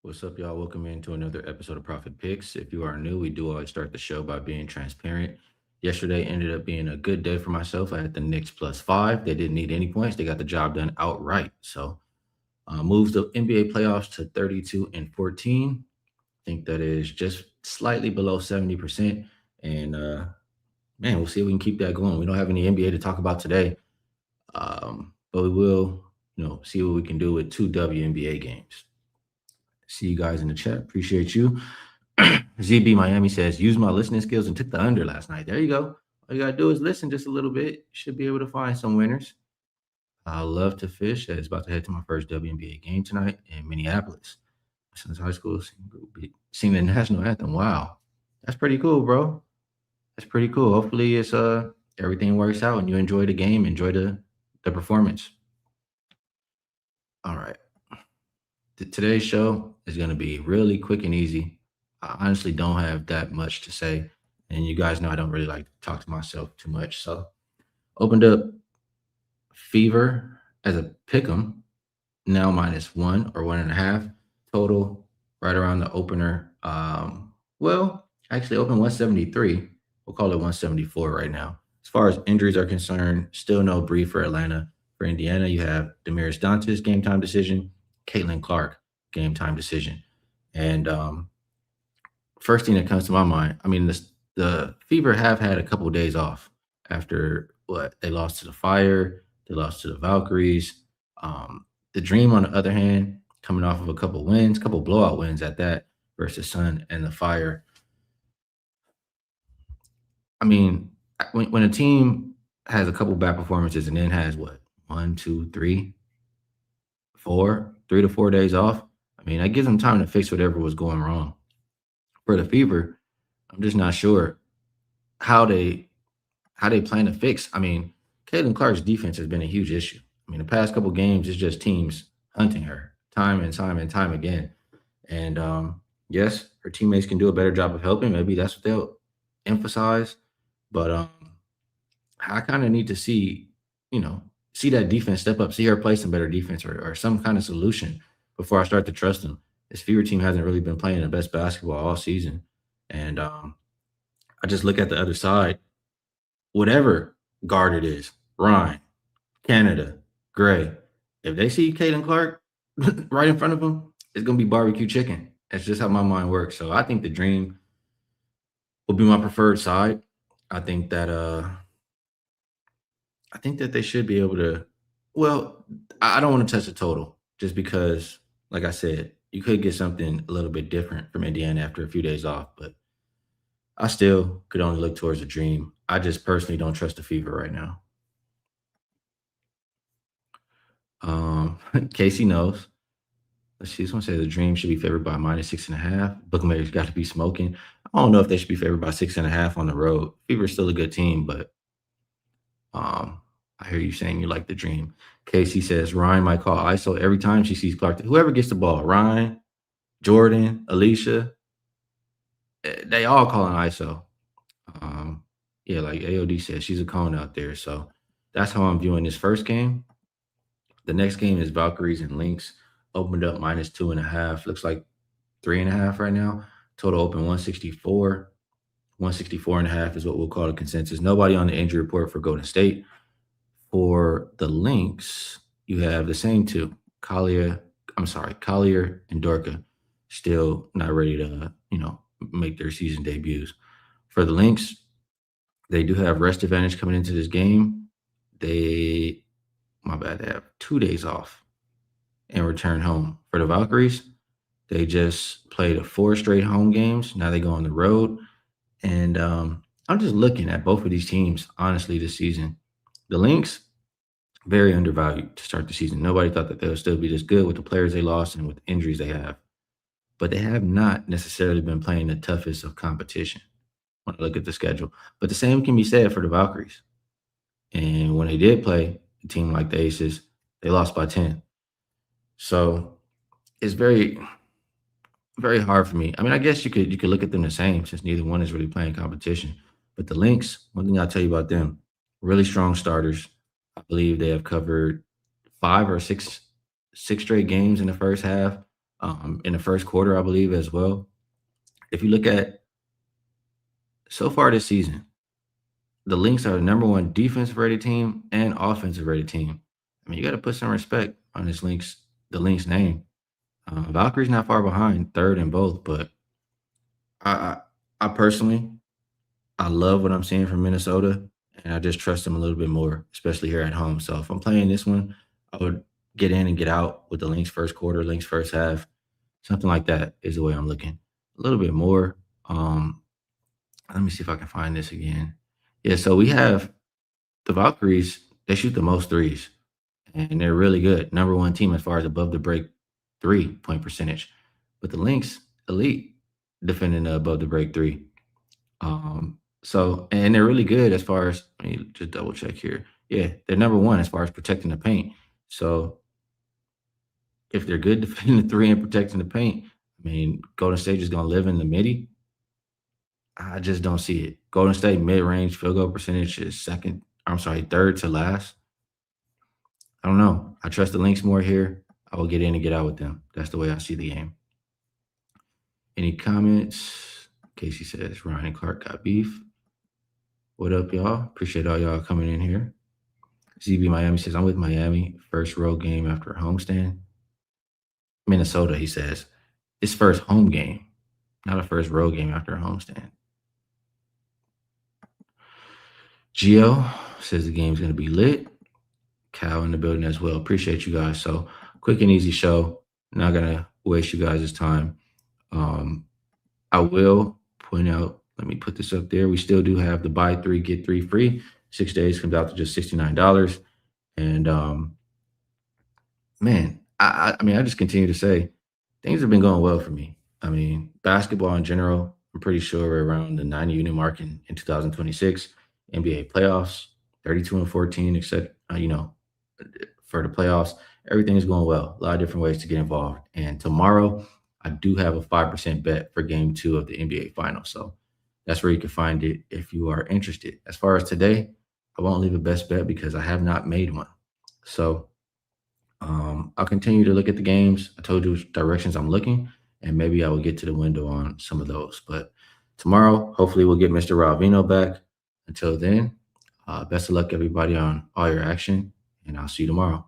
What's up, y'all? Welcome into another episode of Profit Picks. If you are new, we do always start the show by being transparent. Yesterday ended up being a good day for myself. I had the Knicks +5. They didn't need any points. They got the job done outright. So moves the NBA playoffs to 32 and 14. I think that is just slightly below 70%. And man, we'll see if we can keep that going. We don't have any NBA to talk about today, but we will, see what we can do with two WNBA games. See you guys in the chat. Appreciate you. ZB Miami says, use my listening skills and took the under last night. There you go. All you got to do is listen just a little bit. You should be able to find some winners. I love to fish. Is about to head to my first WNBA game tonight in Minneapolis. Since high school, sing the national anthem. Wow. That's pretty cool, bro. That's pretty cool. Hopefully it's everything works out and you enjoy the game, enjoy the performance. All right. Today's show is going to be really quick and easy. I honestly don't have that much to say, and you guys know I don't really like to talk to myself too much. So, opened up Fever as a pick'em, now -1 or 1.5 total, right around the opener. Well, actually opened 173. We'll call it 174 right now. As far as injuries are concerned, still no Bree for Atlanta. For Indiana, you have Damiris Dantas, game time decision. Caitlin Clark, game time decision. And first thing that comes to my mind, I mean, the Fever have had a couple of days off after what they lost to the Fire, they lost to the Valkyries. The Dream, on the other hand, coming off of a couple wins, couple blowout wins at that versus Sun and the Fire. I mean, when a team has a couple bad performances and then has what, 1, 2, 3, 4, 3 to 4 days off, I mean, that gives them time to fix whatever was going wrong. For the Fever, I'm just not sure how they plan to fix. I mean, Caitlin Clark's defense has been a huge issue. I mean, the past couple games, it's just teams hunting her time and time and time again. And yes, her teammates can do a better job of helping. Maybe that's what they'll emphasize. But I kind of need to see that defense step up, see her play some better defense or some kind of solution before I start to trust them. This Fever team hasn't really been playing the best basketball all season. And I just look at the other side, whatever guard it is, Ryan, Canada, Gray, if they see Caitlin Clark right in front of them, it's going to be barbecue chicken. That's just how my mind works. So I think the Dream will be my preferred side. I think that they should be able to. Well, I don't want to touch the total just because, like I said, you could get something a little bit different from Indiana after a few days off. But I still could only look towards the Dream. I just personally don't trust the Fever right now. Casey knows. Let's see. This one says the Dream should be favored by -6.5. Bookmakers got to be smoking. I don't know if they should be favored by 6.5 on the road. Fever's still a good team, but I hear you saying you like the Dream. Casey says Ryan might call ISO every time she sees Clark. Whoever gets the ball, Ryan, Jordan, Alicia, they all calling ISO. Yeah, like AOD says, she's a cone out there. So that's how I'm viewing this first game. The next game is Valkyries and Lynx. Opened up -2.5. Looks like 3.5 right now. Total open 164. 164.5 is what we'll call a consensus. Nobody on the injury report for Golden State. For the Lynx, you have the same two. Collier and Dorka still not ready to, make their season debuts. For the Lynx, they do have rest advantage coming into this game. They have 2 days off and return home. For the Valkyries, they just played 4 straight home games. Now they go on the road. And I'm just looking at both of these teams, honestly, this season. The Lynx, very undervalued to start the season. Nobody thought that they would still be this good with the players they lost and with the injuries they have. But they have not necessarily been playing the toughest of competition when I look at the schedule. But the same can be said for the Valkyries. And when they did play a team like the Aces, they lost by 10. So it's very, very hard for me. I mean, I guess you could look at them the same since neither one is really playing competition. But the Lynx, one thing I'll tell you about them, really strong starters. I believe they have covered 5 or 6 straight games in the first half. in the first quarter, I believe, as well. If you look at so far this season, the Lynx are the number one defensive rated team and offensive rated team. I mean, you got to put some respect on the Lynx name. Valkyrie's not far behind, third in both, but I, I, I personally, I love what I'm seeing from Minnesota, and I just trust them a little bit more, especially here at home. So if I'm playing this one, I would get in and get out with the Lynx first quarter, Lynx first half, something like that is the way I'm looking. A little bit more. Um, Let me see if I can find this again. Yeah, so we have the Valkyries. They shoot the most threes, and they're really good. Number one team as far as above the break 3 point percentage. But the Lynx, elite defending the above the break three. So and they're really good as far as let me just double check here. Yeah, they're number one as far as protecting the paint. So if they're good defending the three and protecting the paint, I mean, Golden State is going to live in the midi. I just don't see it. Golden State mid-range field goal percentage is second. I'm sorry, third to last. I don't know. I trust the Lynx more here. I will get in and get out with them. That's the way I see the game. Any comments? Casey says Ryan and Clark got beef. What up, y'all? Appreciate all y'all coming in here. ZB Miami says I'm with Miami. First road game after a homestand. Minnesota, he says. It's first home game, not a first road game after a homestand. Gio says the game's going to be lit. Cal in the building as well. Appreciate you guys. So quick and easy show. Not going to waste you guys' time. I will point out, let me put this up there. We still do have the buy 3, get 3 free. 6 days comes out to just $69. And man, I mean, I just continue to say things have been going well for me. I mean, basketball in general, I'm pretty sure we're around the 90 unit mark in 2026. NBA playoffs, 32 and 14, except, for the playoffs, everything is going well. A lot of different ways to get involved. And tomorrow, I do have a 5% bet for game 2 of the NBA Finals. So that's where you can find it if you are interested. As far as today, I won't leave a best bet because I have not made one. So I'll continue to look at the games. I told you which directions I'm looking, and maybe I will get to the window on some of those. But tomorrow, hopefully, we'll get Mr. Rob Veno back. Until then, best of luck, everybody, on all your action, and I'll see you tomorrow.